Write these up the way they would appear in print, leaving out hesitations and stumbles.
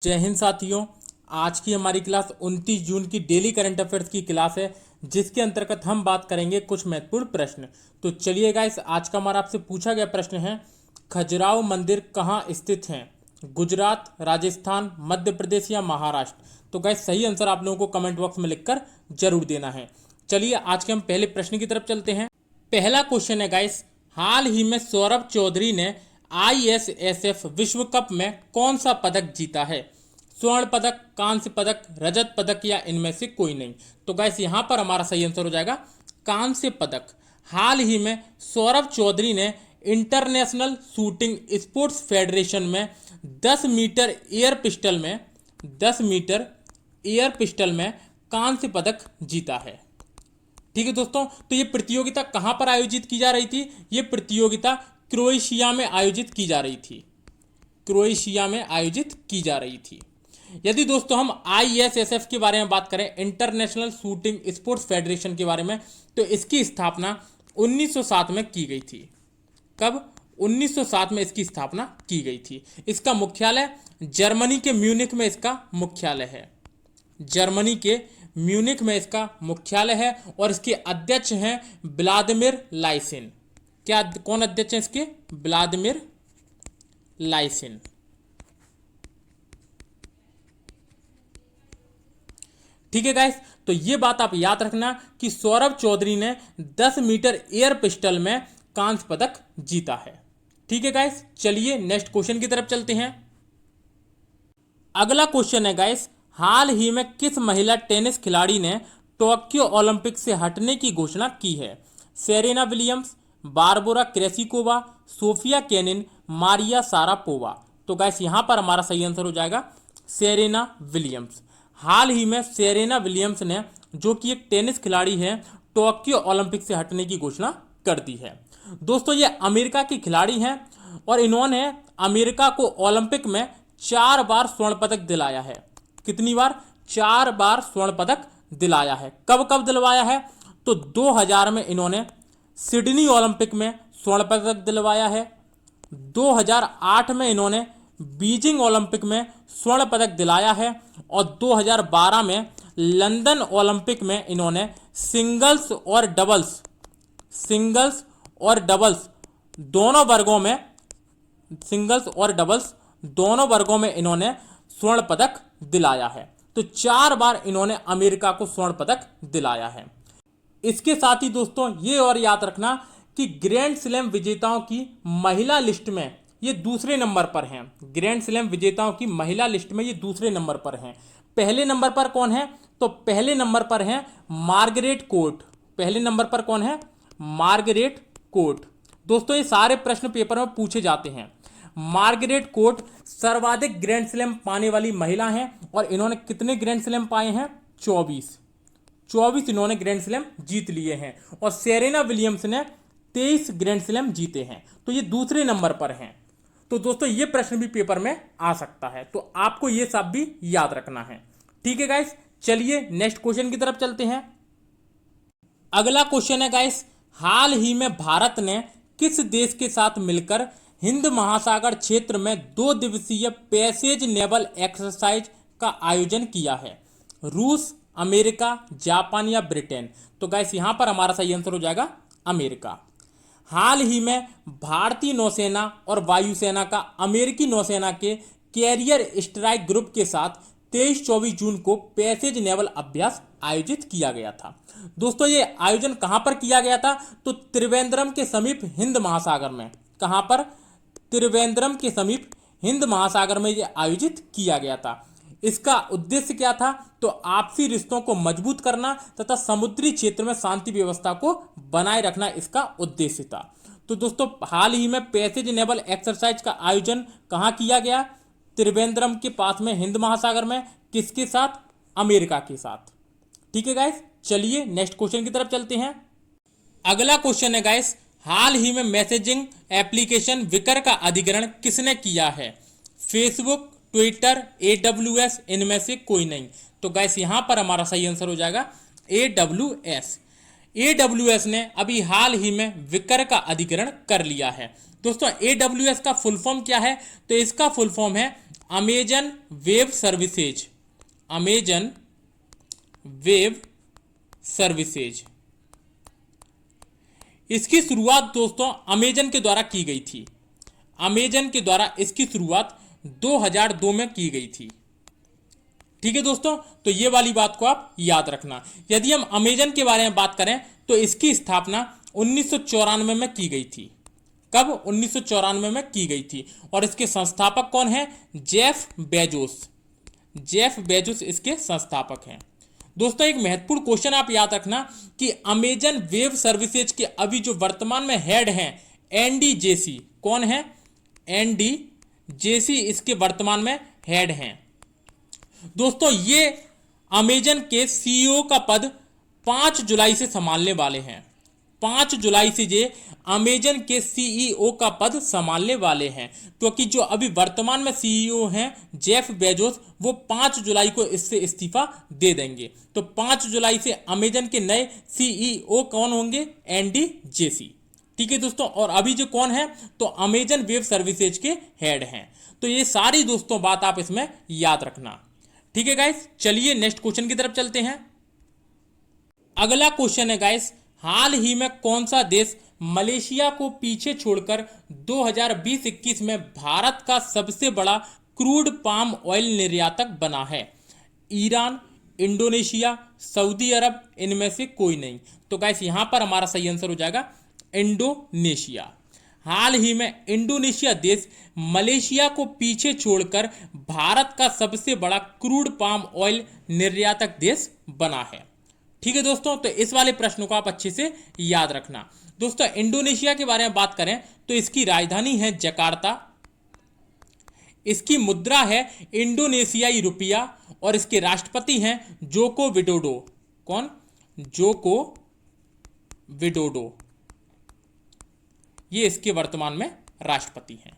जय हिंद साथियों। आज की हमारी क्लास 29 जून की डेली करंट अफेयर्स की क्लास है, जिसके अंतर्गत हम बात करेंगे कुछ महत्वपूर्ण प्रश्न। तो चलिए गाइस, आज का हमारा आपसे पूछा गया प्रश्न है, खजुराहो मंदिर कहाँ स्थित है? गुजरात, राजस्थान, मध्य प्रदेश या महाराष्ट्र? तो गाइस सही आंसर आप लोगों को कमेंट बॉक्स में लिखकर जरूर देना है। चलिए आज के हम पहले प्रश्न की तरफ चलते हैं। पहला क्वेश्चन है गाइस, हाल ही में सौरभ चौधरी ने ISSF विश्व कप में कौन सा पदक जीता है? स्वर्ण पदक, कांस्य पदक, रजत पदक या इनमें से कोई नहीं? तो गाइस यहां पर हमारा सही आंसर हो जाएगा कांस्य पदक। हाल ही में सौरभ चौधरी ने इंटरनेशनल शूटिंग स्पोर्ट्स फेडरेशन में 10 मीटर एयर पिस्टल में 10 मीटर एयर पिस्टल में कांस्य पदक जीता है। ठीक है दोस्तों, तो ये प्रतियोगिता कहां पर आयोजित की जा रही थी? ये प्रतियोगिता क्रोएशिया में आयोजित की जा रही थी। क्रोएशिया में आयोजित की जा रही थी। यदि दोस्तों हम ISSF के बारे में बात करें, इंटरनेशनल शूटिंग स्पोर्ट्स फेडरेशन के बारे में, तो इसकी स्थापना 1907 में की गई थी। कब? 1907 में इसकी स्थापना की गई थी। इसका मुख्यालय जर्मनी के म्यूनिख में इसका मुख्यालय है। जर्मनी के म्यूनिख में इसका मुख्यालय है और इसके अध्यक्ष हैं व्लादिमीर लाइसिन। क्या कौन अध्यक्ष हैं इसके? Vladimir lysine. ठीक है गाइस, तो ये बात आप याद रखना कि सौरभ चौधरी ने 10 मीटर एयर पिस्टल में कांस्य पदक जीता है। ठीक है गाइस, चलिए नेक्स्ट क्वेश्चन की तरफ चलते हैं। अगला क्वेश्चन है गाइस, हाल ही में किस महिला टेनिस खिलाड़ी ने टोक्यो ओलंपिक से हटने की घोषणा की है? Serena Williams, Barbora Krejcikova, Sofia Kenin, Maria Sharapova? तो गाइस यहां पर हमारा सही आंसर हो जाएगा सेरेना विलियम्स। हाल ही में सेरेना विलियम्स ने, जो कि एक टेनिस खिलाड़ी है, टोक्यो ओलंपिक से हटने की घोषणा कर दी है। दोस्तों ये अमेरिका की खिलाड़ी हैं और इन्होंने अमेरिका को ओलंपिक में 4 बार स्वर्ण पदक दिलाया है। कितनी बार? 4 बार स्वर्ण पदक दिलाया है। कब कब दिलवाया है? तो 2000 में इन्होंने सिडनी ओलंपिक में स्वर्ण पदक दिलवाया है। 2008 में इन्होंने बीजिंग ओलंपिक में स्वर्ण पदक दिलाया है और 2012 में लंदन ओलंपिक में इन्होंने सिंगल्स और डबल्स दोनों वर्गों में इन्होंने स्वर्ण पदक दिलाया है। तो 4 बार इन्होंने अमेरिका को स्वर्ण पदक दिलाया है। इसके साथ ही दोस्तों ये और याद रखना कि ग्रैंड स्लैम विजेताओं की महिला लिस्ट में ये दूसरे नंबर पर हैं। ग्रैंड स्लैम विजेताओं की महिला लिस्ट में ये दूसरे नंबर पर हैं। पहले नंबर पर कौन है? तो पहले नंबर पर है मार्गरेट कोर्ट। पहले नंबर पर कौन है? Margaret court. दोस्तों ये सारे प्रश्न पेपर में पूछे जाते हैं। मार्गरेट कोर्ट सर्वाधिक ग्रैंड स्लैम पाने वाली महिला हैं और इन्होंने कितने ग्रैंड स्लैम पाए हैं? 24 इन्होंने ग्रैंड स्लैम जीत लिए हैं और सेरेना विलियम्स ने 23 ग्रैंड स्लैम जीते हैं। तो ये दूसरे नंबर पर हैं। तो दोस्तों ये प्रश्न भी पेपर में आ सकता है, तो आपको ये सब भी याद रखना है। ठीक है गाइस, चलिए नेक्स्ट क्वेश्चन की तरफ चलते हैं। अगला क्वेश्चन है गाइस, हाल ही में भारत ने किस देश के साथ मिलकर हिंद महासागर क्षेत्र में 2 दिवसीय पैसेज नेवल एक्सरसाइज का आयोजन किया है? रूस, अमेरिका, जापान या ब्रिटेन? तो गाइस यहां पर हमारा सही आंसर हो जाएगा अमेरिका। हाल ही में भारतीय नौसेना और वायुसेना का अमेरिकी नौसेना के कैरियर स्ट्राइक ग्रुप के साथ 23-24 जून को पैसेज नेवल अभ्यास आयोजित किया गया था। दोस्तों ये आयोजन कहां पर किया गया था? तो त्रिवेंद्रम के समीप हिंद महासागर में। कहां पर? त्रिवेंद्रम के समीप हिंद महासागर में ये आयोजित किया गया था। इसका उद्देश्य क्या था? तो आपसी रिश्तों को मजबूत करना तथा समुद्री क्षेत्र में शांति व्यवस्था को बनाए रखना इसका उद्देश्य था। तो दोस्तों हाल ही में पैसेज नेवल एक्सरसाइज का आयोजन कहां किया गया? त्रिवेंद्रम के पास में हिंद महासागर में। किसके साथ? अमेरिका के साथ। ठीक है गाइस, चलिए नेक्स्ट क्वेश्चन की तरफ चलते हैं। अगला क्वेश्चन है गाइस, हाल ही में मैसेजिंग एप्लीकेशन विकर का अधिग्रहण किसने किया है? फेसबुक, ट्विटर, AWS, इनमें से कोई नहीं? तो गाइस यहां पर हमारा सही आंसर हो जाएगा AWS ने अभी हाल ही में विकर का अधिग्रहण कर लिया है। दोस्तों AWS का फुल फॉर्म क्या है? तो इसका फुल फॉर्म है Amazon web services, Amazon web services, इसकी शुरुआत दोस्तों अमेजन के द्वारा की गई थी। अमेजन के द्वारा इसकी शुरुआत 2002 में की गई थी। ठीक है दोस्तों, तो ये वाली बात को आप याद रखना। यदि हम अमेजन के बारे में बात करें तो इसकी स्थापना 1994 में की गई थी। कब? 1994 में की गई थी। और इसके संस्थापक कौन है? Jeff Bezos. जेफ बेजोस इसके संस्थापक हैं। दोस्तों एक महत्वपूर्ण क्वेश्चन आप याद रखना कि अमेजन वेब सर्विसेज के अभी जो वर्तमान में हेड हैं एंडी जेसी। कौन है? एंडी जेसी इसके वर्तमान में हेड हैं। दोस्तों ये अमेजन के सीईओ का पद 5 जुलाई से संभालने वाले हैं। 5 जुलाई से ये अमेजन के सीईओ का पद संभालने वाले हैं, क्योंकि जो अभी वर्तमान में सीईओ हैं जेफ बेजोस, वो 5 जुलाई को इससे इस्तीफा दे देंगे। तो 5 जुलाई से अमेजन के नए सीईओ कौन होंगे? Andy Jassy. ठीक है दोस्तों, और अभी जो कौन है? तो अमेजन वेब सर्विसेज के हेड हैं। तो ये सारी दोस्तों बात आप इसमें याद रखना। ठीक है गाइस, चलिए नेक्स्ट क्वेश्चन की तरफ चलते हैं। अगला क्वेश्चन है गाइस, हाल ही में कौन सा देश मलेशिया को पीछे छोड़कर 2020-21 में भारत का सबसे बड़ा क्रूड पाम ऑयल निर्यातक बना है? ईरान, इंडोनेशिया, सऊदी अरब, इनमें से कोई नहीं। तो गाइस यहां पर हमारा सही आंसर हो जाएगा इंडोनेशिया। हाल ही में इंडोनेशिया देश मलेशिया को पीछे छोड़कर भारत का सबसे बड़ा क्रूड पाम ऑयल निर्यातक देश बना है। ठीक है दोस्तों, तो इस वाले प्रश्न को आप अच्छे से याद रखना। दोस्तों इंडोनेशिया के बारे में बात करें तो इसकी राजधानी है जकार्ता, इसकी मुद्रा है इंडोनेशियाई रुपया और इसके राष्ट्रपति हैं जोको विडोडो। कौन? जोको विडोडो, ये इसके वर्तमान में राष्ट्रपति हैं।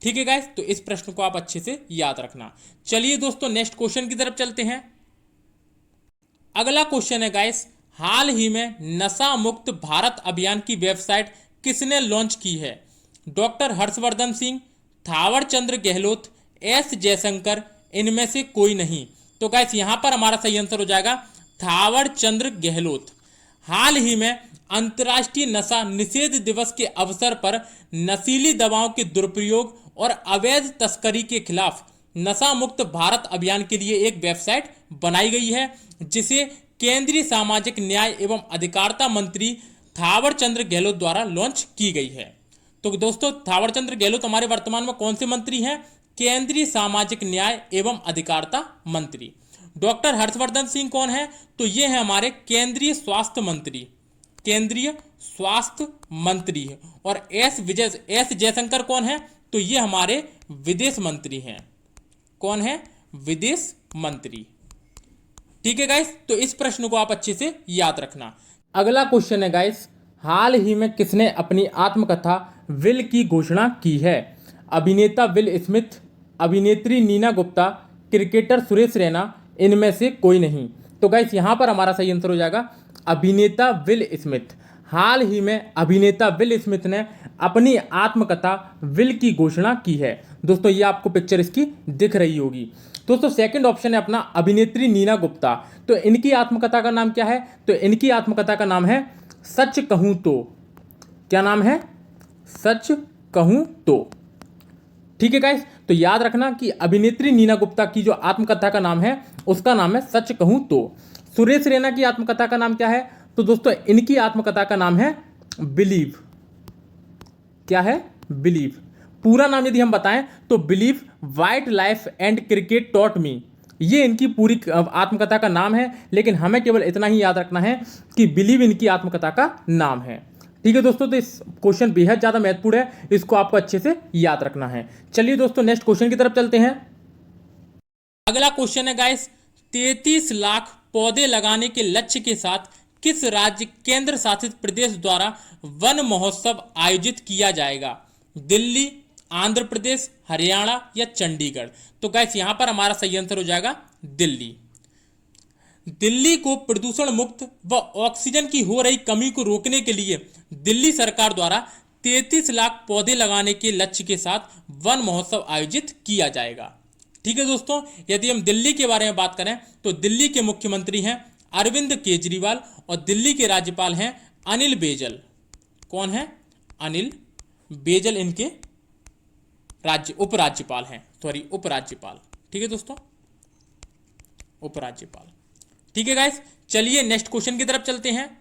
ठीक है गाइस, तो इस प्रश्न को आप अच्छे से याद रखना। चलिए दोस्तों नेक्स्ट क्वेश्चन की तरफ चलते हैं। अगला क्वेश्चन है गाइस, हाल ही में नशा मुक्त भारत अभियान की वेबसाइट किसने लॉन्च की है? डॉक्टर हर्षवर्धन सिंह, थावर चंद गहलोत, एस जयशंकर, इनमें से कोई नहीं। तो गाइस यहां पर हमारा सही आंसर हो जाएगा थावर चंद गहलोत। हाल ही में अंतर्राष्ट्रीय नशा निषेध दिवस के अवसर पर नशीली दवाओं के दुरुपयोग और अवैध तस्करी के खिलाफ नशा मुक्त भारत अभियान के लिए एक वेबसाइट बनाई गई है, जिसे केंद्रीय सामाजिक न्याय एवं अधिकारिता मंत्री थावर चंद गहलोत द्वारा लॉन्च की गई है। तो दोस्तों थावर चंद गहलोत हमारे वर्तमान में कौन से मंत्री हैं? केंद्रीय सामाजिक न्याय एवं अधिकारिता मंत्री। डॉक्टर हर्षवर्धन सिंह कौन है? तो ये है हमारे केंद्रीय स्वास्थ्य मंत्री, केंद्रीय स्वास्थ्य मंत्री है। और एस जयशंकर कौन है? तो ये हमारे विदेश मंत्री हैं। कौन है? विदेश मंत्री। ठीक है गाइस, तो इस प्रश्न को आप अच्छे से याद रखना। अगला क्वेश्चन है गाइस, हाल ही में किसने अपनी आत्मकथा विल की घोषणा की है? अभिनेता विल स्मिथ, अभिनेत्री नीना गुप्ता, क्रिकेटर सुरेश रैना, इनमें से कोई नहीं। तो गाइस यहां पर हमारा सही आंसर हो जाएगा अभिनेता विल स्मिथ। हाल ही में अभिनेता विल स्मिथ ने अपनी आत्मकथा विल की घोषणा की है। दोस्तों ये आपको पिक्चर इसकी दिख रही होगी। दोस्तों सेकंड ऑप्शन है अपना अभिनेत्री नीना गुप्ता। तो इनकी आत्मकथा का नाम क्या है? तो इनकी आत्मकथा का नाम है सच कहूं तो। क्या नाम है? सच कहूं तो। ठीक है गाइस, तो याद रखना कि अभिनेत्री नीना गुप्ता की जो आत्मकथा का नाम है उसका नाम है सच कहूं तो। सुरेश रैना की आत्मकथा का नाम क्या है? तो दोस्तों इनकी आत्मकथा का नाम है बिलीव। क्या है? बिलीव। पूरा नाम यदि हम बताएं तो believe wild life and cricket taught me, ये इनकी पूरी आत्मकथा का नाम है। लेकिन हमें केवल इतना ही याद रखना है कि बिलीव इनकी आत्मकथा का नाम है। ठीक है दोस्तों, तो इस क्वेश्चन बेहद ज्यादा महत्वपूर्ण है, इसको आपको अच्छे से याद रखना है। चलिए दोस्तों नेक्स्ट क्वेश्चन की तरफ चलते हैं। अगला क्वेश्चन है गाइस, 33 लाख पौधे लगाने के लक्ष्य के साथ किस राज्य केंद्र शासित प्रदेश द्वारा वन महोत्सव आयोजित किया जाएगा? दिल्ली, आंध्र प्रदेश, हरियाणा या चंडीगढ़? तो गाइस यहां पर हमारा सही आंसर हो जाएगा दिल्ली। दिल्ली को प्रदूषण मुक्त व ऑक्सीजन की हो रही कमी को रोकने के लिए दिल्ली सरकार द्वारा 33 लाख पौधे लगाने के लक्ष्य के साथ वन महोत्सव आयोजित किया जाएगा। ठीक है दोस्तों, यदि हम दिल्ली के बारे में बात करें तो दिल्ली के मुख्यमंत्री हैं अरविंद केजरीवाल और दिल्ली के राज्यपाल हैं अनिल बैजल। कौन है? अनिल बैजल इनके उपराज्यपाल हैं, उपराज्यपाल। ठीक है दोस्तों, उपराज्यपाल। ठीक है गाइस, चलिए नेक्स्ट क्वेश्चन की तरफ चलते हैं।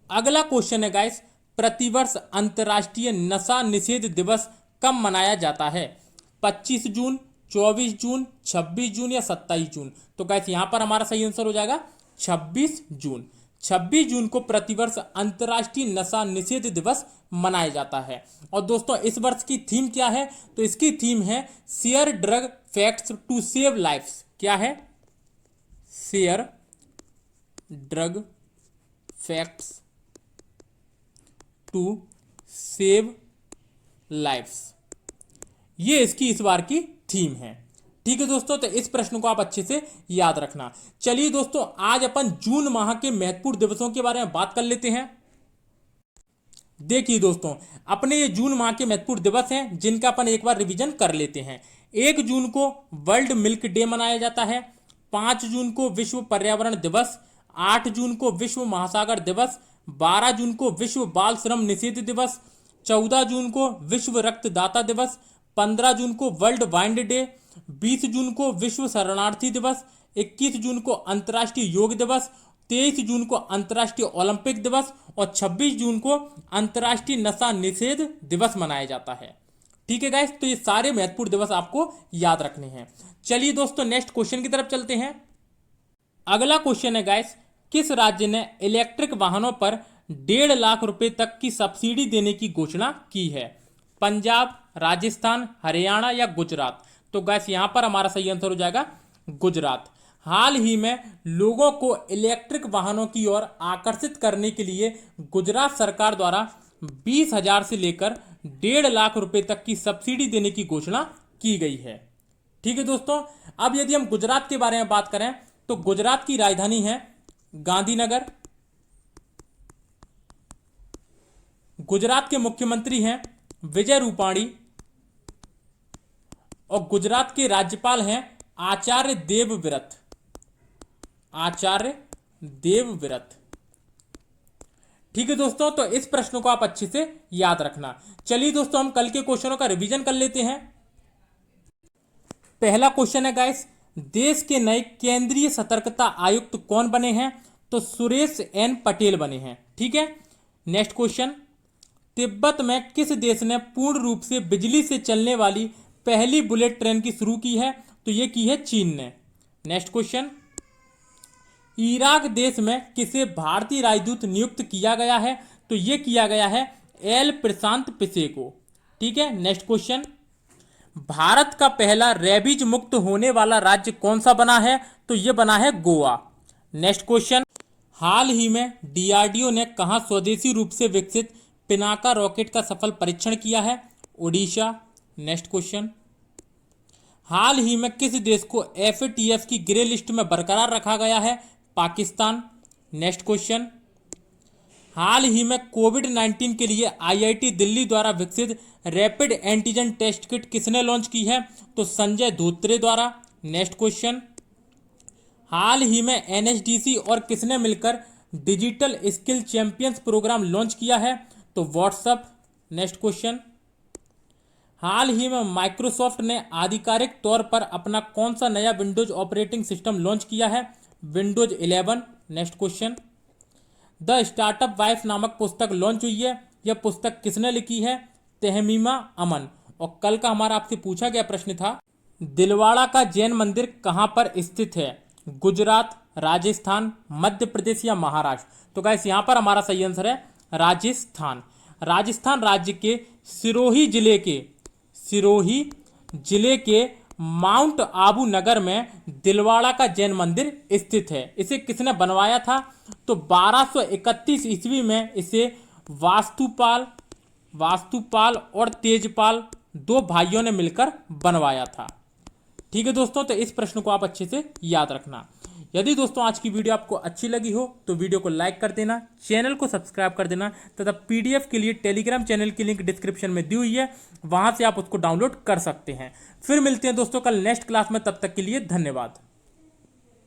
अगला क्वेश्चन है गाइस, प्रतिवर्ष अंतर्राष्ट्रीय नशा निषेध दिवस कब मनाया जाता है? 25 जून, 24 जून, 26 जून या 27 जून? तो गाइस यहां पर हमारा सही आंसर हो जाएगा 26 जून। 26 जून को प्रतिवर्ष अंतर्राष्ट्रीय नशा निषेध दिवस मनाया जाता है। और दोस्तों इस वर्ष की थीम क्या है? तो इसकी थीम है share drug facts to save lives. क्या है? Share drug facts to save lives, ये इसकी इस बार की थीम है। ठीक है दोस्तों, तो इस प्रश्न को आप अच्छे से याद रखना। चलिए दोस्तों, आज अपन जून माह के महत्वपूर्ण दिवसों के बारे में बात कर लेते हैं। देखिए दोस्तों, अपने ये जून माह के महत्वपूर्ण दिवस हैं जिनका अपन एक बार रिवीजन कर लेते हैं। 1 जून को वर्ल्ड मिल्क डे मनाया जाता है। 5 जून को विश्व पर्यावरण दिवस। 8 जून को विश्व महासागर दिवस। 12 जून को विश्व बाल श्रम निषेध दिवस। 14 जून को विश्व रक्तदाता दिवस। 15 जून को वर्ल्ड वाइल्ड डे। 20 जून को विश्व शरणार्थी दिवस। 21 जून को अंतर्राष्ट्रीय योग दिवस। 23 जून को अंतर्राष्ट्रीय ओलंपिक दिवस और 26 जून को अंतर्राष्ट्रीय नशा निषेध दिवस मनाया जाता है। ठीक है गाइस, तो ये सारे महत्वपूर्ण दिवस आपको याद रखने हैं। चलिए दोस्तों नेक्स्ट क्वेश्चन की तरफ चलते हैं। अगला क्वेश्चन है गाइस, किस राज्य ने इलेक्ट्रिक वाहनों पर 1.5 लाख रुपए तक की सब्सिडी देने की घोषणा की है? पंजाब, राजस्थान, हरियाणा या गुजरात? तो गाइस यहां पर हमारा सही आंसर हो जाएगा गुजरात। हाल ही में लोगों को इलेक्ट्रिक वाहनों की ओर आकर्षित करने के लिए गुजरात सरकार द्वारा 20,000 से लेकर 1.5 लाख रुपए तक की सब्सिडी देने की घोषणा की गई है। ठीक है दोस्तों, अब यदि हम गुजरात के बारे में बात करें तो गुजरात की राजधानी है गांधीनगर। गुजरात के मुख्यमंत्री हैं विजय रूपाणी और गुजरात के राज्यपाल हैं आचार्य देवव्रत। आचार्य देवव्रत। ठीक है दोस्तों, तो इस प्रश्न को आप अच्छे से याद रखना। चलिए दोस्तों, हम कल के क्वेश्चनों का रिवीजन कर लेते हैं। पहला क्वेश्चन है गाइस, देश के नए केंद्रीय सतर्कता आयुक्त कौन बने हैं? तो सुरेश एन पटेल बने हैं। ठीक है, नेक्स्ट क्वेश्चन, तिब्बत में किस देश ने पूर्ण रूप से बिजली से चलने वाली पहली बुलेट ट्रेन की शुरू की है? तो ये की है चीन ने। नेक्स्ट क्वेश्चन, इराक देश में किसे भारतीय राजदूत नियुक्त किया गया है? तो ये किया गया है एल प्रशांत पिसे को। ठीक है, नेक्स्ट क्वेश्चन, भारत का पहला रेबीज मुक्त होने वाला राज्य कौन सा बना है? तो ये बना है गोवा। नेक्स्ट क्वेश्चन, हाल ही में डीआरडीओ ने कहां स्वदेशी रूप से विकसित पिनाका रॉकेट का सफल परीक्षण किया है? ओडिशा। नेक्स्ट क्वेश्चन, हाल ही में किस देश को एफएटीएफ की ग्रे लिस्ट में बरकरार रखा गया है? पाकिस्तान। नेक्स्ट क्वेश्चन, हाल ही में कोविड-19 के लिए आईआईटी दिल्ली द्वारा विकसित रैपिड एंटीजन टेस्ट किट किसने लॉन्च की है? तो संजय धोत्रे द्वारा। नेक्स्ट क्वेश्चन, हाल ही में एनएसडीसी और किसने मिलकर digital skill champions program launch किया है? तो व्हाट्सएप। नेक्स्ट क्वेश्चन, हाल ही में माइक्रोसॉफ्ट ने आधिकारिक तौर पर अपना कौन सा नया विंडोज ऑपरेटिंग सिस्टम लॉन्च किया है? Windows 11। Next question, the startup wife नामक पुस्तक लॉन्च हुई है। यह पुस्तक किसने लिखी है? तहमीमा अमन। और कल का हमारा आपसे पूछा गया प्रश्न था, दिलवाड़ा का जैन मंदिर कहां पर स्थित है? गुजरात, राजस्थान, मध्य प्रदेश या महाराष्ट्र? तो गाइस यहां पर हमारा सही आंसर है राजस्थान। राजस्थान राज्य के सिरोही जिले के माउंट आबू नगर में दिलवाड़ा का जैन मंदिर स्थित है। इसे किसने बनवाया था? तो 1231 ईस्वी में इसे वास्तुपाल और तेजपाल, 2 भाइयों ने मिलकर बनवाया था। ठीक है दोस्तों, तो इस प्रश्न को आप अच्छे से याद रखना। यदि दोस्तों आज की वीडियो आपको अच्छी लगी हो तो वीडियो को लाइक कर देना, चैनल को सब्सक्राइब कर देना तथा पीडीएफ के लिए टेलीग्राम चैनल की लिंक डिस्क्रिप्शन में दी हुई है, वहां से आप उसको डाउनलोड कर सकते हैं। फिर मिलते हैं दोस्तों कल नेक्स्ट क्लास में, तब तक के लिए धन्यवाद।